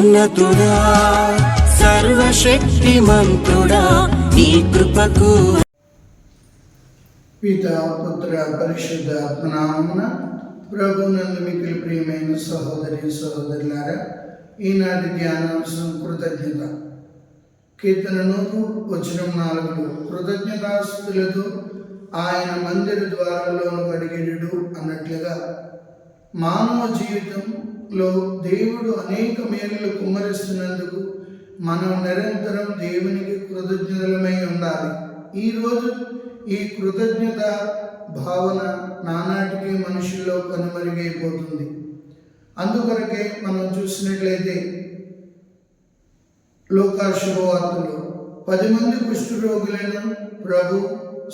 సర్వోన్నతుడా సర్వశక్తిమంతుడా నీ కృపకు. పితా పుత్ర పరిశుద్ధ ఆత్మనామమున ప్రభునందు మిక్కిలి ప్రియమైన సహోదరి సహోదరులారా, ఈనాటి ధ్యానాంశం కృతజ్ఞత. కీర్తన 100:4 కృతజ్ఞతాస్తుతులతో ఆయన మందిర ద్వారంలోను అడిగేడు అన్నట్లుగా మానవ జీవితంలో దేవుడు అనేక మేలులు కుమ్మరిస్తున్నందుకు మనం నిరంతరం దేవునికి కృతజ్ఞతలమై ఉండాలి. ఈరోజు ఈ కృతజ్ఞత భావన నానాటికి మనుషుల్లో కనుమరుగైపోతుంది. అందుకొరకే మనం చూసినట్లయితే లూకాసు శుభవార్తలో 10 మంది కుష్ఠరోగులను ప్రభు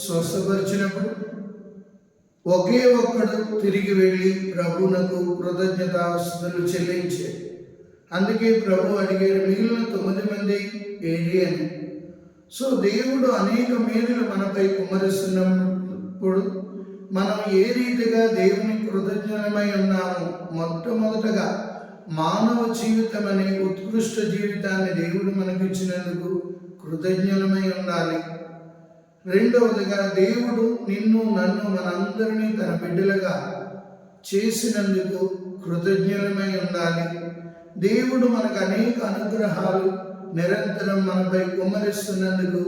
స్వస్థపరిచినప్పుడు ఒకే ఒక్కడు తిరిగి వెళ్ళి ప్రభువునకు కృతజ్ఞతాస్తుతులు చెల్లించాడు. అందుకే ప్రభు అడిగారు, మిగిలిన 9 మంది ఏడి అని. సో దేవుడు అనేక మేలులు మనపై కుమ్మరిస్తున్నప్పుడు మనం ఏ రీతిగా దేవుని కృతజ్ఞులమై ఉన్నామో, మొట్టమొదటగా మానవ జీవితం అనే ఉత్కృష్ట జీవితాన్ని దేవుడు మనకిచ్చినందుకు కృతజ్ఞులమై ఉండాలి. రెండవదిగా దేవుడు నిన్ను నన్ను మనందరినీ తన బిడ్డలుగా చేసినందుకు కృతజ్ఞులమై ఉండాలి. దేవుడు మనకు అనేక అనుగ్రహాలు నిరంతరం మనపై కుమ్మరిస్తున్నందుకు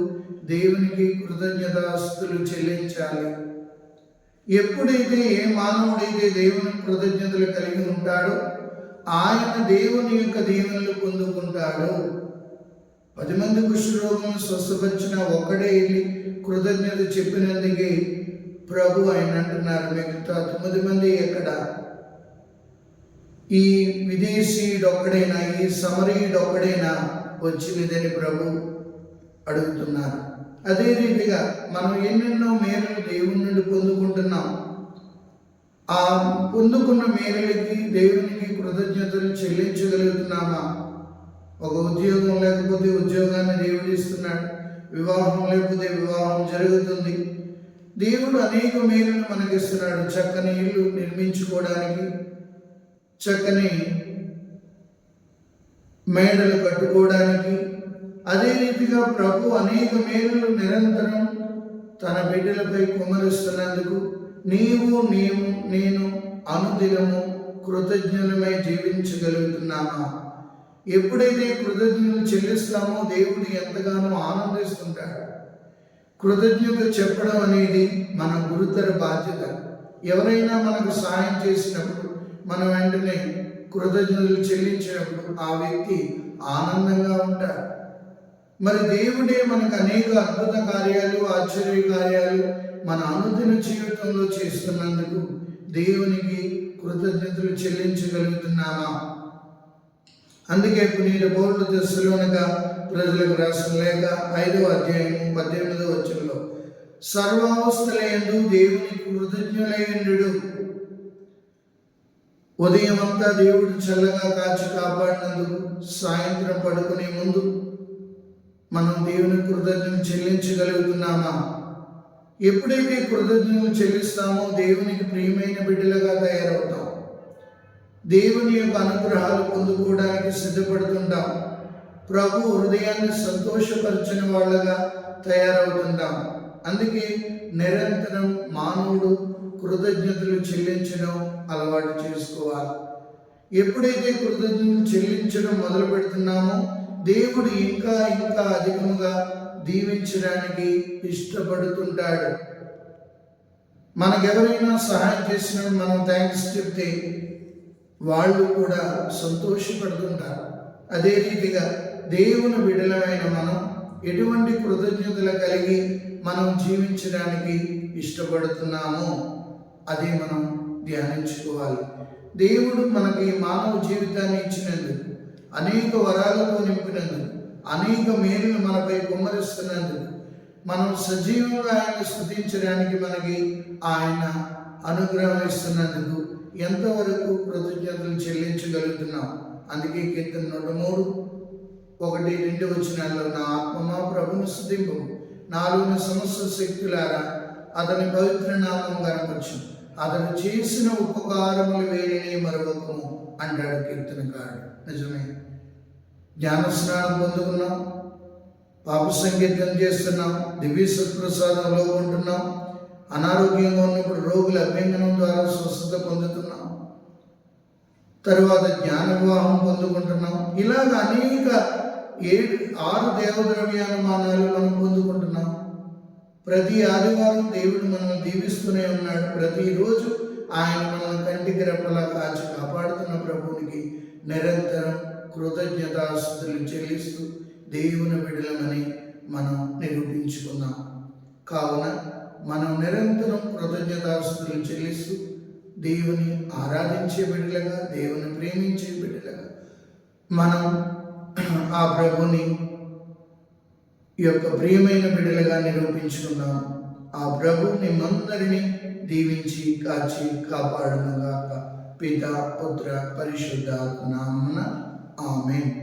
దేవునికి కృతజ్ఞతాస్తుతులు చెల్లించాలి. ఎప్పుడైతే ఏ మానవుడైతే దేవుని కృతజ్ఞతలు కలిగి ఉంటాడో ఆయన దేవుని యొక్క దీవెనలు పొందుకుంటాడు. 10 మంది కుష్ఠరోగం స్వస్థపరిచిన ఒక్కడే వెళ్ళి కృతజ్ఞత చెప్పినందుకే ప్రభు ఆయన అంటున్నారు, మిగతా 9 మంది ఎక్కడ? ఈ విదేశీయుడొక్కడైనా, ఈ సమరీయుడొక్కడైనా వచ్చినదని ప్రభు అడుగుతున్నారు. అదే రీతిగా మనం ఎన్నెన్నో మేలులు దేవుని నుండి పొందుకుంటున్నాం. ఆ పొందుకున్న మేలులకి దేవునికి కృతజ్ఞతలు చెల్లించగలుగుతున్నామా? ఒక ఉద్యోగం లేకపోతే ఉద్యోగాన్ని దేవుడు ఇస్తున్నాడు, వివాహం లేకపోతే వివాహం జరుగుతుంది. దేవుడు అనేక మేలులు మనకిస్తున్నాడు. చక్కని ఇల్లు నిర్మించుకోవడానికి, చక్కని మేడలు కట్టుకోవడానికి. అదే రీతిగా ప్రభు అనేక మేలులు నిరంతరం తన బిడ్డలపై కుమ్మరిస్తున్నందుకు నేను అనుదినము కృతజ్ఞులమై జీవించగలుగుతున్నామా? ఎప్పుడైతే కృతజ్ఞతలు చెల్లిస్తామో దేవుడు ఎంతగానో ఆనందిస్తుంటాడు. కృతజ్ఞత చెప్పడం అనేది మన గురుతర బాధ్యత. ఎవరైనా మనకు సాయం చేసినప్పుడు మనం వెంటనే కృతజ్ఞతలు చెల్లించినప్పుడు ఆ వ్యక్తి ఆనందంగా ఉంటాడు. మరి దేవుడే మనకు అనేక అద్భుత కార్యాలు, ఆశ్చర్య కార్యాలు మన అనుదిన జీవితంలో చేస్తున్నందుకు దేవునికి కృతజ్ఞతలు చెల్లించగలుగుతున్నామా? అందుకే పునీత పౌలు తెస్సలోనిక ప్రజలకు రాసిన లేఖ 5వ అధ్యాయం 18వ వచనంలో సర్వావస్థలయందు దేవునికి కృతజ్ఞులై ఉండుడు. ఉదయం అంతా దేవుడు చల్లగా కాచి కాపాడినందుకు సాయంత్రం పడుకునే ముందు మనం దేవుని కృతజ్ఞతలు చెల్లించగలుగుతున్నామా? ఎప్పుడైతే కృతజ్ఞతలు చెల్లిస్తామో దేవునికి ప్రియమైన బిడ్డలుగా తయారవుతాం. దేవుని యొక్క అనుగ్రహాలు పొందుకోవడానికి సిద్ధపడుతుంటాం. ప్రభు హృదయాన్ని సంతోషపరిచిన వాళ్ళగా తయారవుతుంటాం. అందుకే నిరంతరం మానవుడు కృతజ్ఞతలు చెల్లించడం అలవాటు చేసుకోవాలి. ఎప్పుడైతే కృతజ్ఞతలు చెల్లించడం మొదలు పెడుతున్నామో దేవుడు ఇంకా ఇంకా అధికముగా దీవించడానికి ఇష్టపడుతుంటాడు. మనకెవరైనా సహాయం చేసినప్పుడు మనం థ్యాంక్స్ చెప్తే వాళ్ళు కూడా సంతోషపడుతుంటారు. అదే రీతిగా దేవుని బిడ్డలమైన మనం ఎటువంటి కృతజ్ఞతలు కలిగి మనం జీవించడానికి ఇష్టపడుతున్నామో అది మనం ధ్యానించుకోవాలి. దేవుడు మనకి మానవ జీవితాన్ని ఇచ్చినందుకు, అనేక వరాలతో నింపినందుకు, అనేక మేలులు మనపై కుమ్మరిస్తున్నందుకు, మనం సజీవంగా ఆయన స్తుతించడానికి మనకి ఆయన అనుగ్రహం ఇస్తున్నందుకు ఎంతవరకు కృతజ్ఞతలు చెల్లించగలుగుతున్నాం? అందుకే కీర్తన 103:1-2 వచనాల్లో నా ఆత్మమా ప్రభుని స్తుతింపు, నాలోని సమస్త శక్తులారా అతని పవిత్ర నామం కనపరచు, అతను చేసిన ఉపకారములు వేరేనే మరొకము అంటాడు కీర్తనకారుడు. నిజమే, జ్ఞాన స్నానం పొందుకున్నాం, పాప సంగీతం చేస్తున్నాం, దివ్య సత్ప్రసాదంలో ఉంటున్నాం, అనారోగ్యంగా ఉన్నప్పుడు రోగుల అభ్యంగనం ద్వారా స్వస్థత పొందుతున్నాం, తరువాత జ్ఞాన వివాహం పొందుకుంటున్నాం. ఇలాగ అనేక 6 దేవద్రవ్యానుమానాలు మనం పొందుకుంటున్నాం. ప్రతి ఆదివారం దేవుడు మనల్ని దీవిస్తూనే ఉన్నాడు. ప్రతిరోజు ఆయన మనల్ని కంటికి రెప్పలా కాచి కాపాడుతున్న ప్రభువునికి నిరంతరం కృతజ్ఞతాస్తుతులు చెల్లిస్తూ దేవుని బిడ్డలమని మనం నిరూపించుకున్నాం. కావున మనం నిరంతరం కృతజ్ఞతాస్తుతులు చెల్లిస్తూ దేవుని ఆరాధించే బిడ్డలుగా, దేవుని ప్రేమించే బిడ్డలుగా మనం ఆ ప్రభుని యొక్క ప్రియమైన బిడ్డలుగా నిరూపించుకున్నాం. ఆ ప్రభు మిమ్మందరినీ దీవించి కాచి కాపాడునుగాక. పిత, పుత్ర, పరిశుద్ధాత్మ నామమున ఆమేన్.